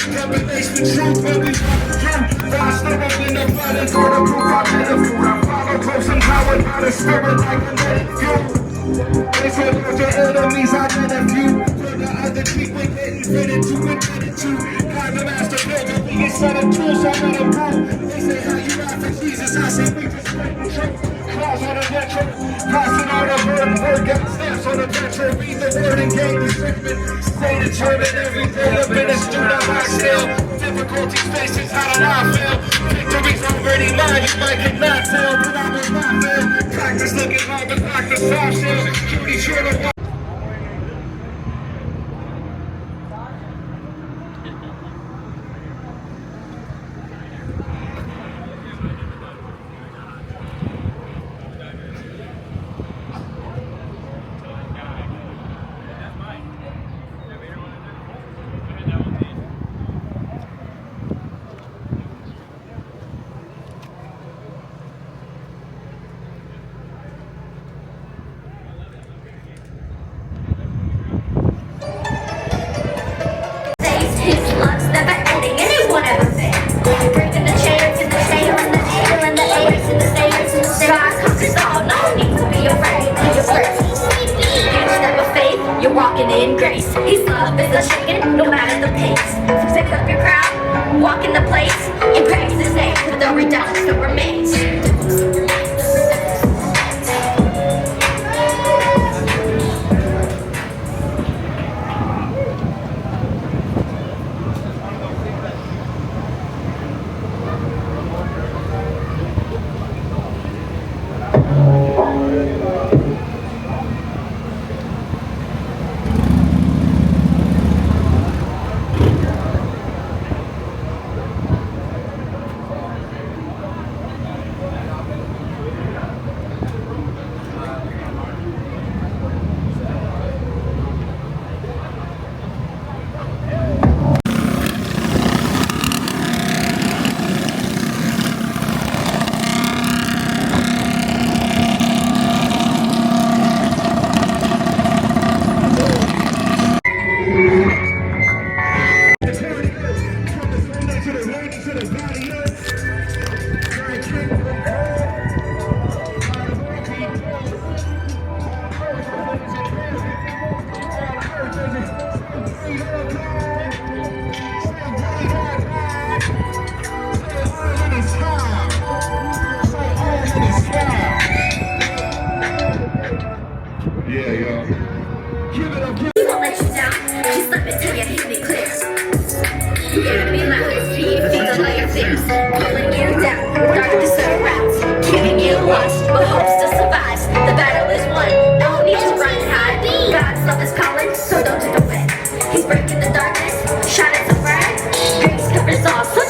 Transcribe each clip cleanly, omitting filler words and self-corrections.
Revelation truth, but we rise up in the blood and go to proof I did a fool. I follow close and power by the spirit like a medic fuel. They said about your enemies, I did a few. For the other people getting fitted to admitted to. God the master builder, we get set of tools, I let them go. They say how you ride for Jesus, I say we just break the truth. Claws on the metro, passing out a word, got stamps on the metro. Read the word and gain the shipment. Stay determined every day, I've been a student of my skill. Difficulties faces, how do I feel? Victory's already mine, you might cannot tell, but I will not fail. Practice looking hard, but like the soft shell. Cutie sure to in grace. His love is unshaken, no matter the pace. So take up your crown, walk in the place, and praise his name for the redemption that remains. Pulling you down, darkness surrounds, giving you lost, but hope still survives. The battle is won, no need to run and hide. God's love is calling, so don't take away. He's breaking the darkness, shining so bright. Grace covers all, so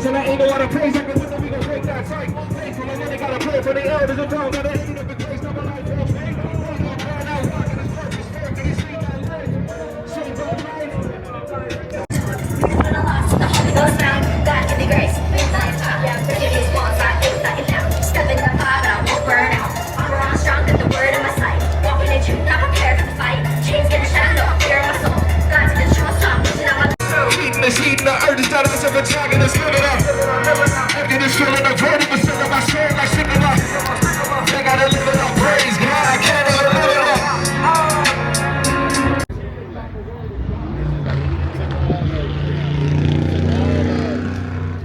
and I ain't no other praise. I can win, we gon' break that fight. Thankful, and then they gotta pray for the elders and those that ain't in the grace. Never like that, man. We're gonna burn out, rockin' his purpose, fair, can you see that light? Shame on life. When I lost the Holy Ghost now, God give me grace. Yeah, forgive these walls, I ain't knocking down. Step in the fire, I won't burn out. Armor on strong, got the word in my sight. Walking in truth, not prepared for the fight. Chains getting shattered, no fear in my soul. God's in control, so I'm pushing out my Heating the earth is that us of attacking us, live it up. Empty this feeling of burning, but still in my soul, like sipping up. They gotta live it up, praise God, I can't even live it up.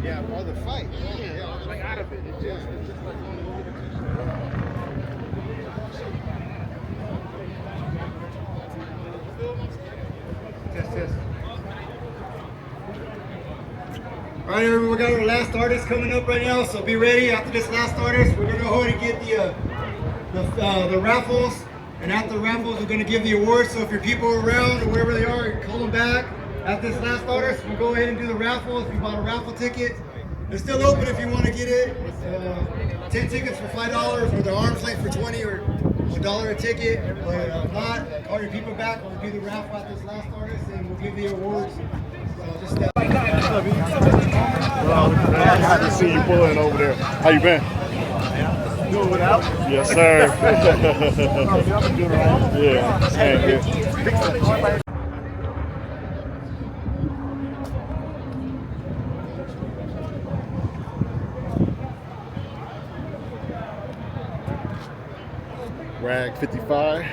Yeah, all the fight. Yeah, like out of it. It's just like Yes, yes. All right, everyone, we got our last artist coming up right now, so be ready. After this last artist, we're gonna go ahead and get the raffles, and after the raffles, we're gonna give the awards. So if your people are around or wherever they are, call them back. After this last artist, we'll go ahead and do the raffle. If you bought a raffle ticket, they're still open if you want to get it. 10 tickets for $5, or the arms length for 20, or $1 a ticket. But if not, call your people back. We'll do the raffle at this last artist, and we'll give the awards. So just Glad to see you pulling over there. How you been? Doing without? Yes, sir. Yeah, same here. Rag 55.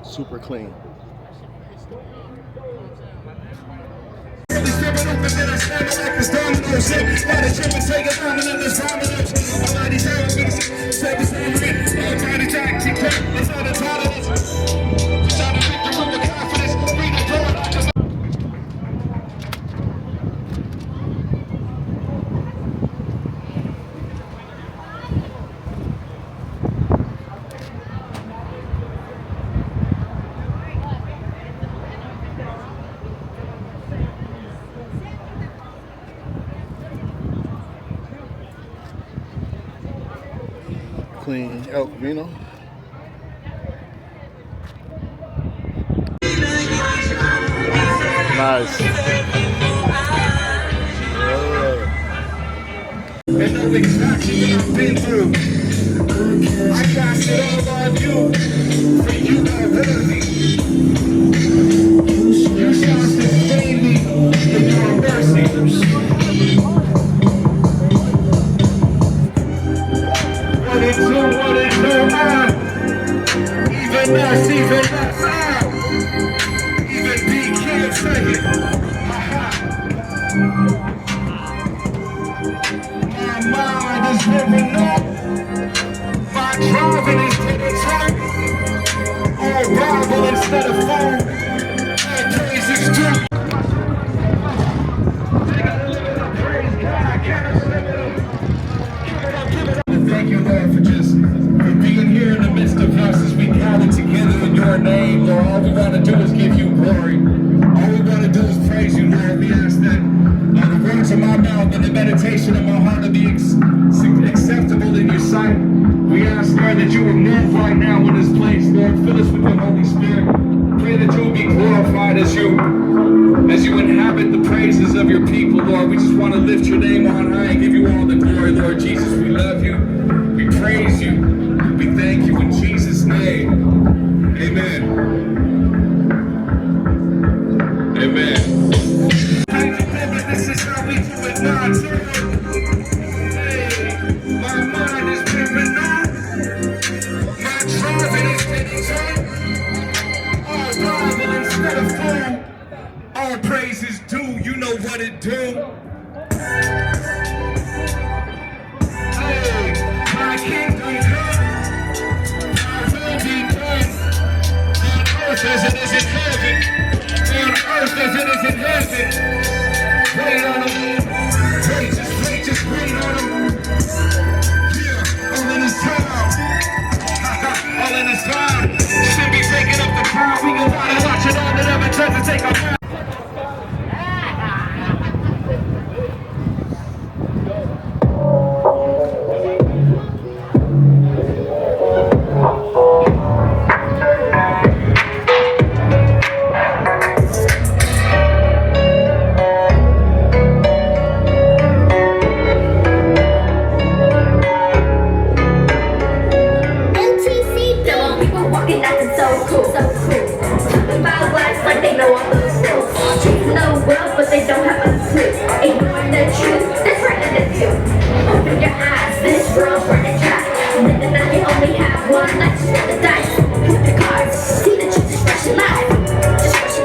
Super clean. Clean El Camino. Nice. There's no extraction that I've been through. I cast it all on you, for you are worthy. You shall sustain me in your mercy. What it do, man? Even us, even sound. Even B can't say it. My mind is living up. My driving is taking time. All Bible instead of phone. And praise is due. Thank you, Lord, for being here in the midst of us as we gather together in your name. Lord, all we want to do is give you glory. All we want to do is praise you, Lord. We ask that the words of my mouth and the meditation of my heart to be acceptable in your sight. We ask, Lord, that you will move right now in this place. Lord, fill us with your Holy Spirit. Pray that you will be glorified as you inhabit the praises of your people, Lord. We just want to lift your name on high and give you all the glory, Lord Jesus. We love you. We praise you. We thank you in Jesus' name. Amen. Amen. This is how we do it now. My mind is driven on. My driving is taking time. All Bible instead of phone. All praise is due. You know what it do. Hey, my kingdom come. My will be done. On earth as it is in heaven. On earth as it is in heaven. Wait on him. Wait, just wait on him. Yeah, all in his time. All in his time. Should be taking up the crowd. We can watch it all that ever tries to take our time. One, let's roll the dice. Put the cards. See the truth expression live. Just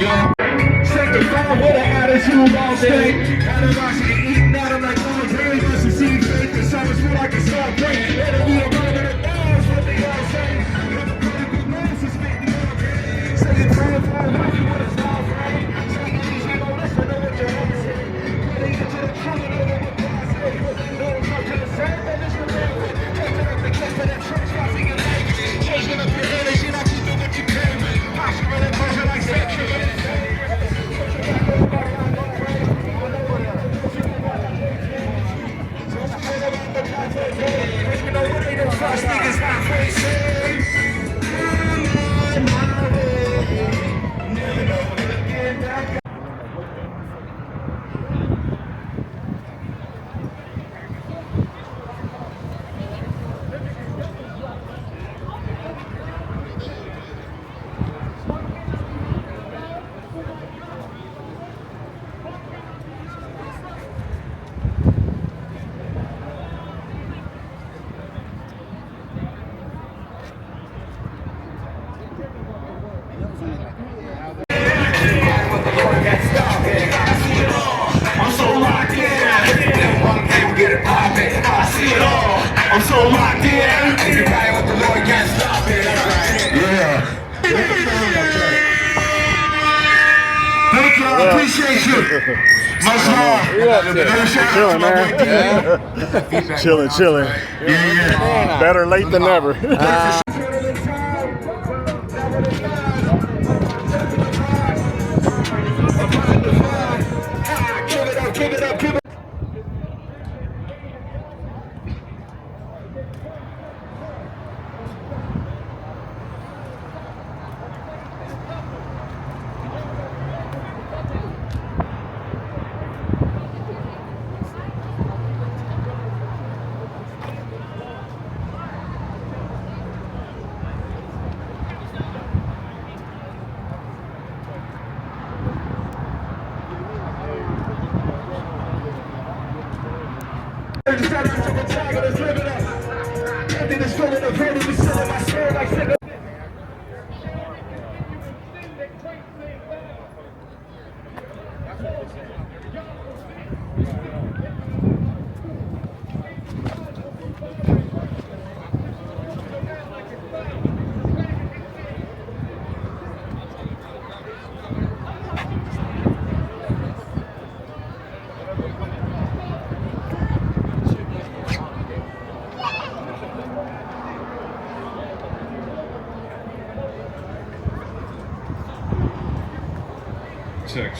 love, y'all. Shake the phone with an attitude all day. Animosity eating at him like all day. Must have seen faith and summer's feel like a soft break. Better be a brother than balls, what they all say. Never put a good man, suspect the all day. Say you're praying for a wife, you want to stop, right? Say you need to go listen to what your head say. Pray into the truth and know what God say. No one's up to the same, and it's the language. Catching up the case for that church, crossing your language. Changing up your energy, not you do what you can. Posture and pressure like section. Trust niggas not crazy. Never know when to get back. I'm so locked in. Everybody with the Lord can't stop it. Yeah. Thank you. I appreciate you. Much love. Chilling, man. Chilling. Yeah. Better late than never. Give it up.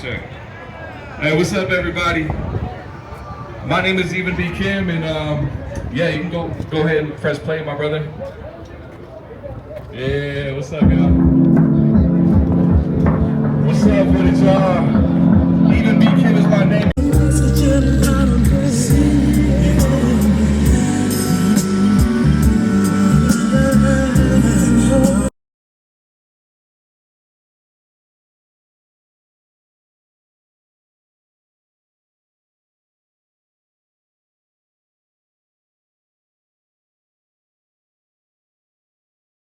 Check. Hey, what's up, everybody? My name is Even B. Kim, and yeah, you can go ahead and press play, my brother. Yeah, what's up, y'all? What's up with it, y'all? Even B. Kim is my name.